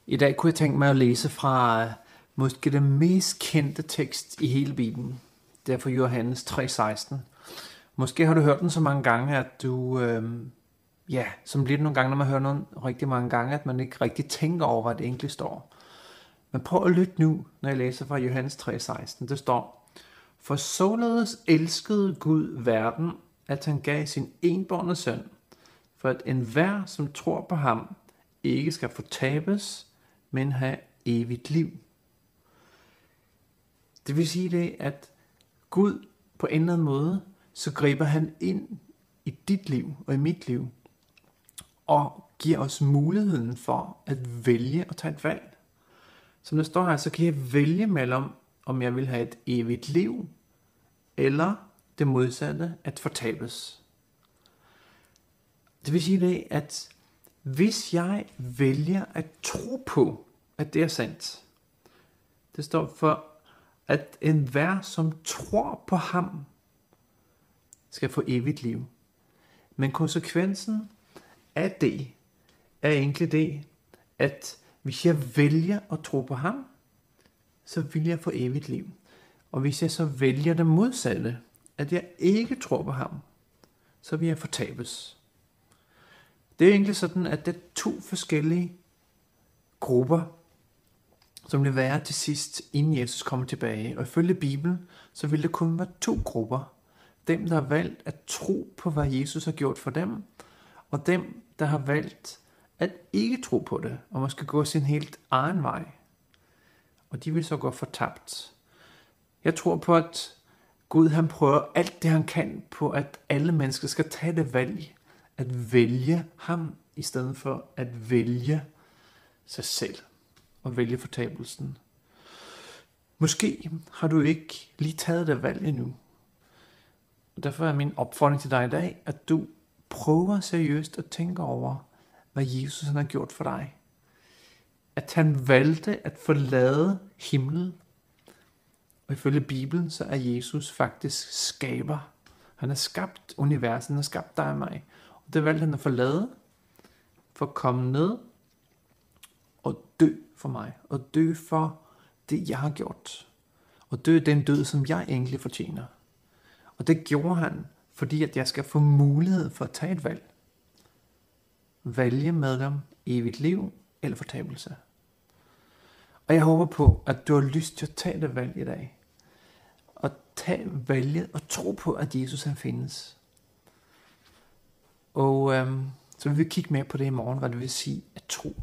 I dag kunne jeg tænke mig at læse fra måske den mest kendte tekst i hele Bibelen. Det er fra Johannes 3:16. Måske har du hørt den så mange gange, at du, som bliver det nogle gange, når man hører den rigtig mange gange, at man ikke rigtig tænker over, hvad det egentlig står. Men prøv at lytte nu, når jeg læser fra Johannes 3:16. Det står: For således elskede Gud verden, at han gav sin enbårne søn, for at enhver, som tror på ham, ikke skal fortabes, men have evigt liv. Det vil sige det, at Gud på en eller anden måde, så griber han ind i dit liv og i mit liv, og giver os muligheden for at vælge at tage et valg. Som der står her, så kan jeg vælge mellem, om jeg vil have et evigt liv, eller det modsatte, at fortabes. Det vil sige det, at hvis jeg vælger at tro på, at det er sandt, det står for, at enhver, som tror på ham, skal få evigt liv. Men konsekvensen af det er egentlig det, at hvis jeg vælger at tro på ham, så vil jeg få evigt liv. Og hvis jeg så vælger det modsatte, at jeg ikke tror på ham, så vil jeg fortabes. Det er egentlig sådan, at det er to forskellige grupper, som vil være til sidst, inden Jesus kommer tilbage. Og ifølge Bibelen, så vil det kun være to grupper. Dem, der har valgt at tro på, hvad Jesus har gjort for dem, og dem, der har valgt at ikke tro på det, og måske gå sin helt egen vej. Og de vil så gå fortabt. Jeg tror på, at Gud han prøver alt det, han kan på, at alle mennesker skal tage det valg, at vælge ham, i stedet for at vælge sig selv og vælge fortabelsen. Måske har du ikke lige taget det valg endnu. Og derfor er min opfordring til dig i dag, at du prøver seriøst at tænke over, hvad Jesus han har gjort for dig. At han valgte at forlade himlen. Og ifølge Bibelen, så er Jesus faktisk skaber. Han har skabt universet, han har skabt dig og mig. Og det valgte han at forlade, for at komme ned og dø for mig. Og dø for det, jeg har gjort. Og dø den død, som jeg egentlig fortjener. Og det gjorde han, fordi at jeg skal få mulighed for at tage et valg. Vælge med dem evigt liv eller fortabelse. Og jeg håber på, at du har lyst til at tage det valg i dag. Og tage valget og tro på, at Jesus han findes. Og så vil vi kigge mere på det i morgen, hvad det vil sige at tro.